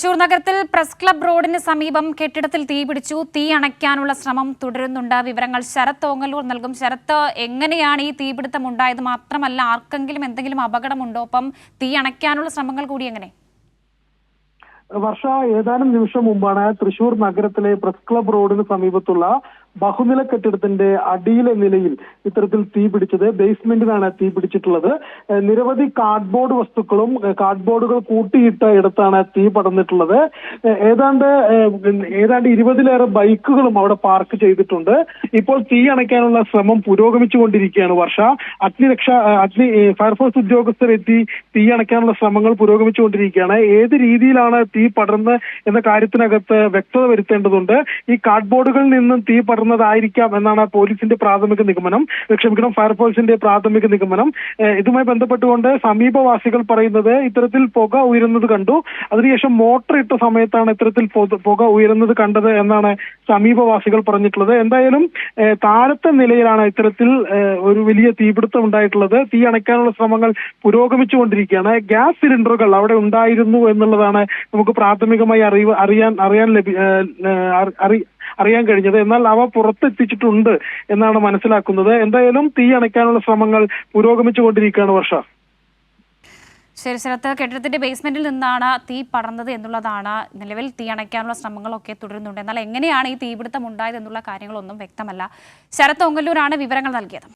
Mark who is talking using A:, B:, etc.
A: തൃശൂർ നഗരത്തിൽ press club റോഡിന് സമീപം കെട്ടിടത്തിൽ തീപിടിച്ചു. തീ അണയ്ക്കാനുള്ള ശ്രമം തുടരുന്നുണ്ട്. വിവരങ്ങൾ ശരത് ഓങ്ങല്ലൂർ നൽകും. ശരത്ത്, എങ്ങനെയാണ് ഈ തീപിടുത്തം ഉണ്ടായത്? മാത്രമല്ല, ആർക്കെങ്കിലും എന്തെങ്കിലും അപകടമുണ്ടോ? ഒപ്പം തീ അണയ്ക്കാനുള്ള ശ്രമങ്ങൾ കൂടി എങ്ങനെ?
B: വർഷ, ഏതാനും നിമിഷം മുമ്പാണ് തൃശൂർ നഗരത്തിലെ പ്രസ് ക്ലബ് റോഡിന് സമീപത്തുള്ള ബഹുനില കെട്ടിടത്തിന്റെ അടിയിലെ നിലയിൽ ഇത്തരത്തിൽ തീ പിടിച്ചത്. ബേസ്മെന്റിനാണ് തീ പിടിച്ചിട്ടുള്ളത്. നിരവധി കാർഡ്ബോർഡ് വസ്തുക്കളും കാർഡ്ബോർഡുകൾ കൂട്ടിയിട്ട ഇടത്താണ് തീ പടർന്നിട്ടുള്ളത്. ഏതാണ്ട് 20-ലേറെ ബൈക്കുകളും അവിടെ പാർക്ക് ചെയ്തിട്ടുണ്ട്. ഇപ്പോൾ തീ അണയ്ക്കാനുള്ള ശ്രമം പുരോഗമിച്ചുകൊണ്ടിരിക്കുകയാണ്. വർഷ, ഫയർഫോഴ്സ് ഉദ്യോഗസ്ഥരെത്തി തീ അണയ്ക്കാനുള്ള ശ്രമങ്ങൾ പുരോഗമിച്ചുകൊണ്ടിരിക്കുകയാണ്. ഏത് രീതിയിലാണ് തീ പടർന്ന് എന്ന കാര്യത്തിനകത്ത് വ്യക്തത വരുത്തേണ്ടതുണ്ട്. ഈ കാർഡ്ബോർഡുകളിൽ നിന്നും തീ പടർന്നതായിരിക്കാം എന്നാണ് പോലീസിന്റെ പ്രാഥമിക നിഗമനം. ഫയർഫോഴ്സിന്റെ പ്രാഥമിക നിഗമനം. ഇതുമായി ബന്ധപ്പെട്ടുകൊണ്ട് സമീപവാസികൾ പറയുന്നത് ഇത്തരത്തിൽ പുക ഉയരുന്നത് കണ്ടു. അതിനുശേഷം മോട്ടർ ഇട്ട സമയത്താണ് ഇത്തരത്തിൽ പുക ഉയരുന്നത് കണ്ടത് എന്നാണ് സമീപവാസികൾ പറഞ്ഞിട്ടുള്ളത്. എന്തായാലും താഴത്തെ നിലയിലാണ് ഇത്തരത്തിൽ ഒരു വലിയ തീപിടുത്തം ഉണ്ടായിട്ടുള്ളത്. തീ അണയ്ക്കാനുള്ള ശ്രമങ്ങൾ പുരോഗമിച്ചുകൊണ്ടിരിക്കുകയാണ്. ഗ്യാസ് സിലിണ്ടറുകൾ അവിടെ ഉണ്ടായിരുന്നു എന്നുള്ളതാണ് നമുക്ക് പ്രാഥമികമായി അറിയാൻ കഴിഞ്ഞത്. എന്നാൽ അവ പുറത്തെത്തിച്ചിട്ടുണ്ട് എന്നാണ് മനസ്സിലാക്കുന്നത്. എന്തായാലും തീ അണയ്ക്കാനുള്ള ശ്രമങ്ങൾ പുരോഗമിച്ചുകൊണ്ടിരിക്കുകയാണ്. വർഷ,
A: ശരി ശരത്ത്, കെട്ടിടത്തിന്റെ ബേസ്മെന്റിൽ നിന്നാണ് തീ പടർന്നത് എന്നുള്ളതാണ്. നിലവിൽ തീ അണയ്ക്കാനുള്ള ശ്രമങ്ങളൊക്കെ തുടരുന്നുണ്ട്. എന്നാൽ എങ്ങനെയാണ് ഈ തീപിടുത്തം ഉണ്ടായത് എന്നുള്ള കാര്യങ്ങളൊന്നും വ്യക്തമല്ല. ശരത് ഓങ്ങല്ലൂരാണ് വിവരങ്ങൾ നൽകിയത്.